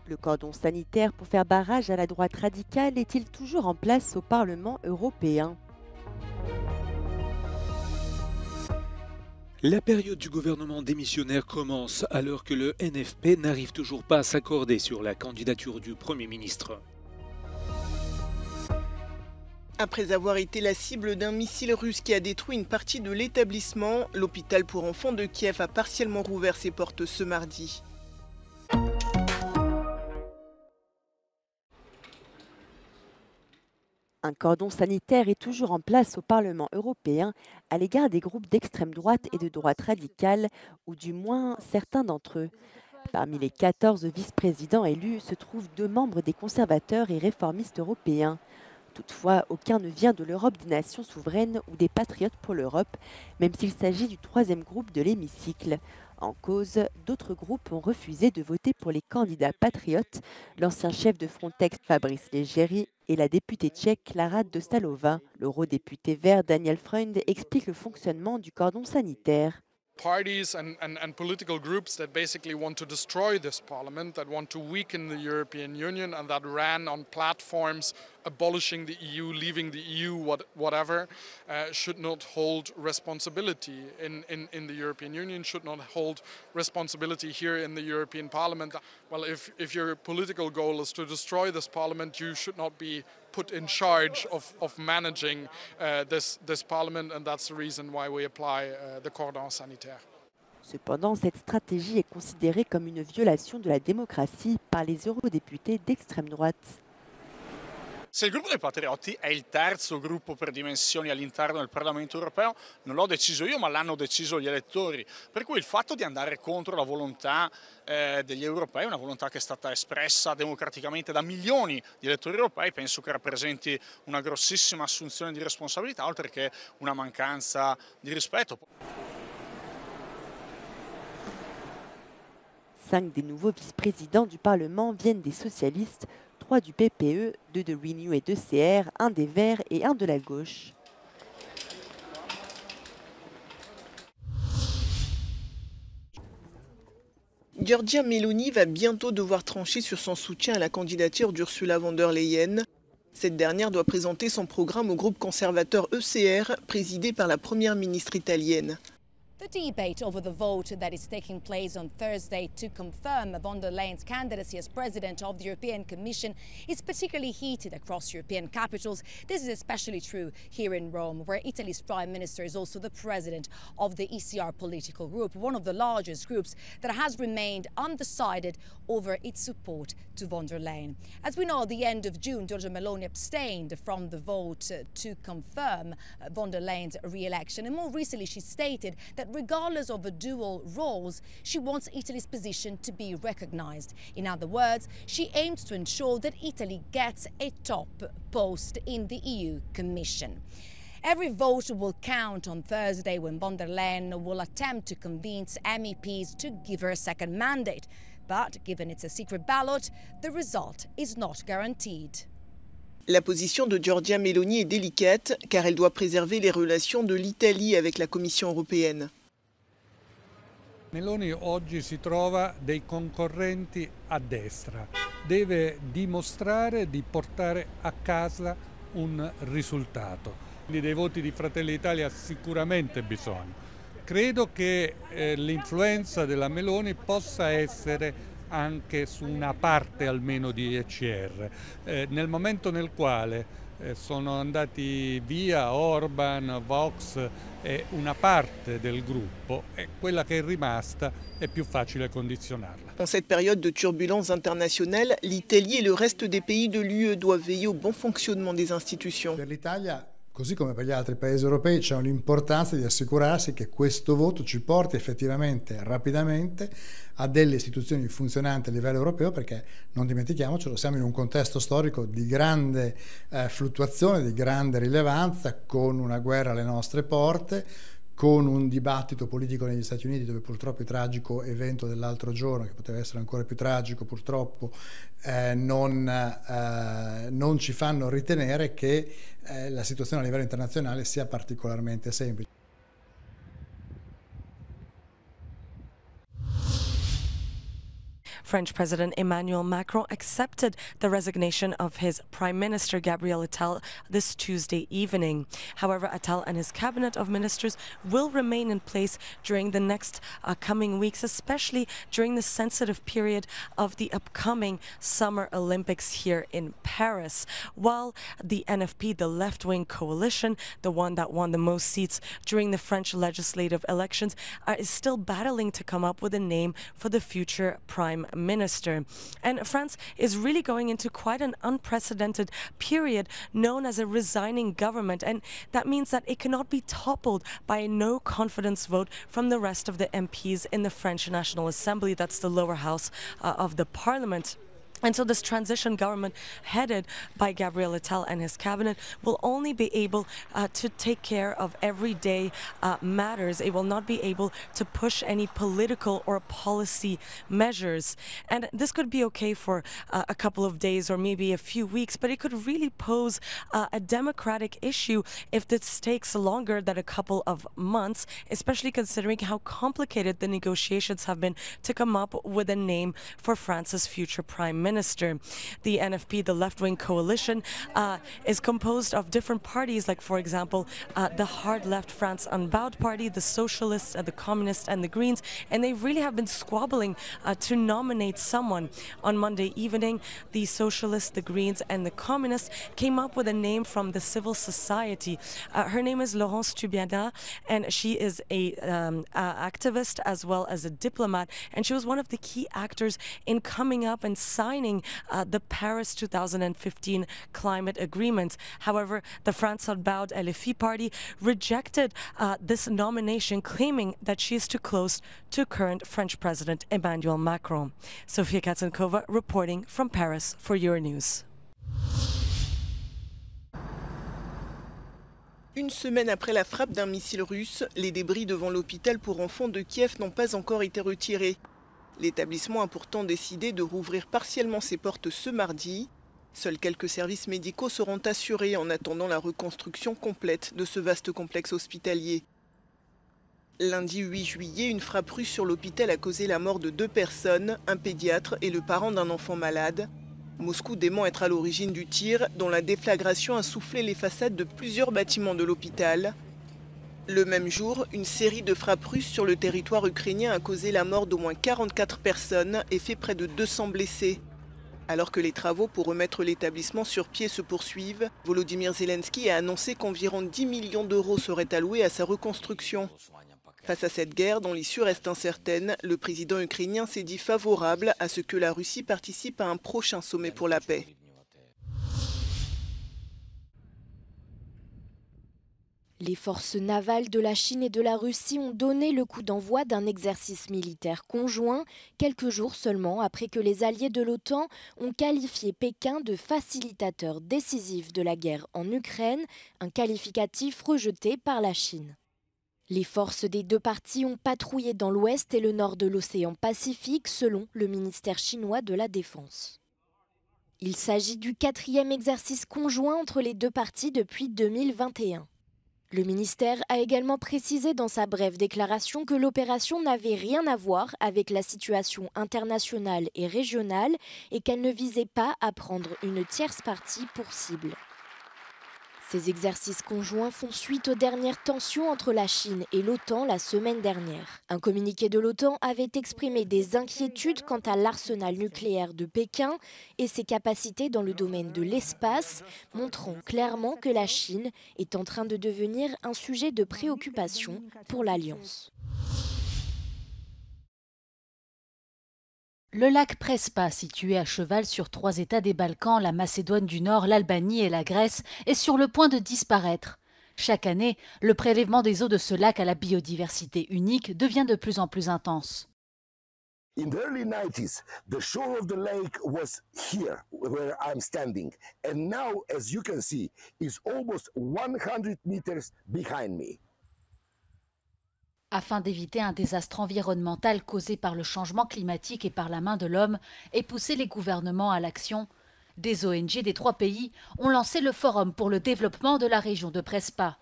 Le cordon sanitaire pour faire barrage à la droite radicale est-il toujours en place au Parlement européen? La période du gouvernement démissionnaire commence alors que le NFP n'arrive toujours pas à s'accorder sur la candidature du Premier ministre. Après avoir été la cible d'un missile russe qui a détruit une partie de l'établissement, l'hôpital pour enfants de Kiev a partiellement rouvert ses portes ce mardi. Un cordon sanitaire est toujours en place au Parlement européen à l'égard des groupes d'extrême droite et de droite radicale, ou du moins certains d'entre eux. Parmi les 14 vice-présidents élus se trouvent 2 membres des conservateurs et réformistes européens. Toutefois, aucun ne vient de l'Europe des nations souveraines ou des patriotes pour l'Europe, même s'il s'agit du troisième groupe de l'hémicycle. En cause, d'autres groupes ont refusé de voter pour les candidats patriotes, l'ancien chef de Frontex Fabrice Leggeri et la députée tchèque Klára Dostálová. L'eurodéputé vert Daniel Freund explique le fonctionnement du cordon sanitaire. Parties and political groups that basically want to destroy this parliament, that want to weaken the European Union, and that ran on platforms abolishing the EU, leaving the EU, whatever, should not hold responsibility in the European Union, should not hold responsibility here in the European Parliament. Well, if your political goal is to destroy this parliament, you should not be put in charge of managing this parliament, and that's the reason why we apply the cordon sanitaire. Cependant, cette stratégie est considérée comme une violation de la démocratie par les eurodéputés d'extrême droite. Se il gruppo dei Patriotti è il terzo gruppo per dimensioni all'interno del Parlamento europeo, non l'ho deciso io, ma l'hanno deciso gli elettori. Per cui il fatto di andare contro la volontà degli europei, una volontà che è stata espressa democraticamente da milioni di elettori europei, penso che rappresenti una grossissima assunzione di responsabilità, oltre che una mancanza di rispetto. 5 des nouveaux vice-présidents du Parlement viennent des socialistes, 3 du PPE, 2 de Renew et 2 CR, 1 des Verts et 1 de la gauche. Giorgia Meloni va bientôt devoir trancher sur son soutien à la candidature d'Ursula von der Leyen. Cette dernière doit présenter son programme au groupe conservateur ECR, présidé par la première ministre italienne. The debate over the vote that is taking place on Thursday to confirm von der Leyen's candidacy as president of the European Commission is particularly heated across European capitals. This is especially true here in Rome, where Italy's prime minister is also the president of the ECR political group, one of the largest groups that has remained undecided over its support to von der Leyen. As we know, at the end of June, Giorgia Meloni abstained from the vote to confirm von der Leyen's re-election, and more recently she stated that regardless of the dual roles, she wants Italy's position to be recognized. In other words, she aims to ensure that Italy gets a top post in the EU Commission. Every vote will count on Thursday when von der Leyen will attempt to convince MEPs to give her a second mandate. But given it's a secret ballot, the result is not guaranteed. La position de Giorgia Meloni est délicate car elle doit préserver les relations de l'Italie avec la Commission européenne. Meloni oggi si trova dei concorrenti a destra, deve dimostrare di portare a casa un risultato. Quindi dei voti di Fratelli d'Italia sicuramente bisogna. Credo che l'influenza della Meloni possa essere anche su una parte almeno di ECR. Nel momento nel quale sono andati via Orban, Vox e una parte del gruppo, quella che è rimasta è più facile condizionarla. En cette période de turbulences internationales, l'Italie et le reste des pays de l'UE doivent veiller au bon fonctionnement des institutions. Per l'Italia, così come per gli altri paesi europei, c'è l'importanza di assicurarsi che questo voto ci porti effettivamente, rapidamente, a delle istituzioni funzionanti a livello europeo, perché non dimentichiamocelo, siamo in un contesto storico di grande fluttuazione, di grande rilevanza, con una guerra alle nostre porte, con un dibattito politico negli Stati Uniti dove purtroppo il tragico evento dell'altro giorno, che poteva essere ancora più tragico purtroppo, non ci fanno ritenere che la situazione a livello internazionale sia particolarmente semplice. French President Emmanuel Macron accepted the resignation of his Prime Minister Gabriel Attal this Tuesday evening. However, Attal and his cabinet of ministers will remain in place during the next coming weeks, especially during the sensitive period of the upcoming Summer Olympics here in Paris. While the NFP, the left-wing coalition, the one that won the most seats during the French legislative elections, is still battling to come up with a name for the future Prime Minister. And France is really going into quite an unprecedented period known as a resigning government, and that means that it cannot be toppled by a no confidence vote from the rest of the MPs in the French National Assembly. That's the lower house of the parliament. And so this transition government headed by Gabriel Attal and his cabinet will only be able to take care of everyday matters. It will not be able to push any political or policy measures. And this could be okay for a couple of days or maybe a few weeks, but it could really pose a democratic issue if this takes longer than a couple of months, especially considering how complicated the negotiations have been to come up with a name for France's future prime minister. The NFP, the left-wing coalition, is composed of different parties, like, for example, the hard-left France Unbowed Party, the Socialists, the Communists, and the Greens, and they really have been squabbling to nominate someone. On Monday evening, the Socialists, the Greens, and the Communists came up with a name from the civil society. Her name is Laurence Tubiana, and she is a activist as well as a diplomat, and she was one of the key actors in coming up and signing the Paris 2015 climate agreement. However, the France Unbowed LFI party rejected this nomination, claiming that she is too close to current French President Emmanuel Macron. Sofia Katsenkova reporting from Paris for Euronews. Une semaine après la frappe d'un missile russe, les débris devant l'hôpital pour enfants de Kiev n'ont pas encore été retirés. L'établissement a pourtant décidé de rouvrir partiellement ses portes ce mardi. Seuls quelques services médicaux seront assurés en attendant la reconstruction complète de ce vaste complexe hospitalier. Lundi 8 juillet, une frappe russe sur l'hôpital a causé la mort de 2 personnes, un pédiatre et le parent d'un enfant malade. Moscou dément être à l'origine du tir, dont la déflagration a soufflé les façades de plusieurs bâtiments de l'hôpital. Le même jour, une série de frappes russes sur le territoire ukrainien a causé la mort d'au moins 44 personnes et fait près de 200 blessés. Alors que les travaux pour remettre l'établissement sur pied se poursuivent, Volodymyr Zelensky a annoncé qu'environ 10 millions d'euros seraient alloués à sa reconstruction. Face à cette guerre dont l'issue reste incertaine, le président ukrainien s'est dit favorable à ce que la Russie participe à un prochain sommet pour la paix. Les forces navales de la Chine et de la Russie ont donné le coup d'envoi d'un exercice militaire conjoint, quelques jours seulement après que les alliés de l'OTAN ont qualifié Pékin de facilitateur décisif de la guerre en Ukraine, un qualificatif rejeté par la Chine. Les forces des deux parties ont patrouillé dans l'ouest et le nord de l'océan Pacifique, selon le ministère chinois de la Défense. Il s'agit du 4e exercice conjoint entre les deux parties depuis 2021. Le ministère a également précisé dans sa brève déclaration que l'opération n'avait rien à voir avec la situation internationale et régionale et qu'elle ne visait pas à prendre une tierce partie pour cible. Ces exercices conjoints font suite aux dernières tensions entre la Chine et l'OTAN la semaine dernière. Un communiqué de l'OTAN avait exprimé des inquiétudes quant à l'arsenal nucléaire de Pékin et ses capacités dans le domaine de l'espace, montrant clairement que la Chine est en train de devenir un sujet de préoccupation pour l'Alliance. Le lac Prespa, situé à cheval sur 3 États des Balkans, la Macédoine du Nord, l'Albanie et la Grèce, est sur le point de disparaître. Chaque année, le prélèvement des eaux de ce lac à la biodiversité unique devient de plus en plus intense. In the early 90s, the shore of the lake was here, where I'm standing. And now, as you can see, is almost 100 meters behind me. Afin d'éviter un désastre environnemental causé par le changement climatique et par la main de l'homme et pousser les gouvernements à l'action, des ONG des 3 pays ont lancé le Forum pour le développement de la région de Prespa.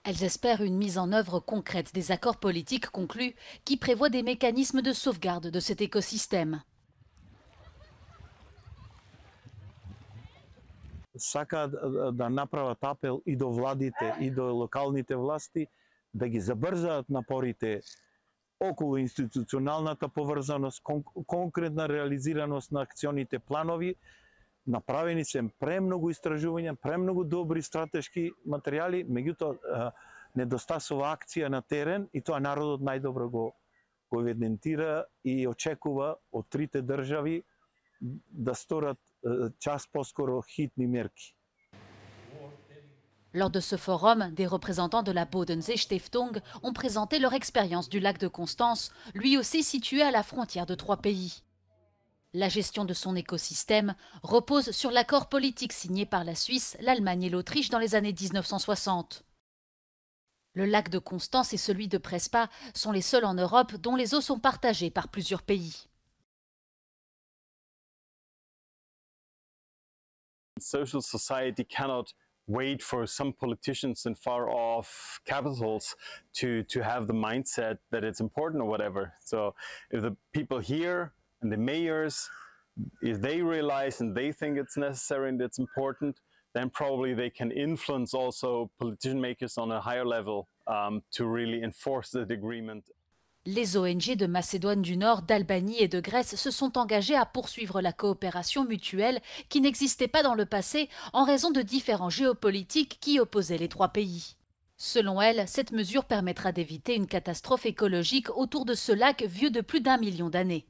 Elles espèrent une mise en œuvre concrète des accords politiques conclus qui prévoient des mécanismes de sauvegarde de cet écosystème. сака да направат апел и до владите и до локалните власти да ги забрзаат напорите околу институционалната поврзаност, конкретна реализираност на акционите планови. Направени се премногу истражувања, премногу добри стратешки материјали, меѓутоа недостасува акција на терен и тоа народот најдобро го евидентира и очекува од трите држави да сторат час поскоро хитни мерки. Lors de ce forum, des représentants de la Bodensee Stiftung ont présenté leur expérience du lac de Constance, lui aussi situé à la frontière de 3 pays. La gestion de son écosystème repose sur l'accord politique signé par la Suisse, l'Allemagne et l'Autriche dans les années 1960. Le lac de Constance et celui de Prespa sont les seuls en Europe dont les eaux sont partagées par plusieurs pays. Social society cannot wait for some politicians in far-off capitals to have the mindset that it's important or whatever. So if the people here and the mayors, if they realize and they think it's necessary and it's important, then probably they can influence also politician makers on a higher level to really enforce that agreement. Les ONG de Macédoine du Nord, d'Albanie et de Grèce se sont engagées à poursuivre la coopération mutuelle qui n'existait pas dans le passé en raison de différends géopolitiques qui opposaient les 3 pays. Selon elles, cette mesure permettra d'éviter une catastrophe écologique autour de ce lac vieux de plus d'1 million d'années.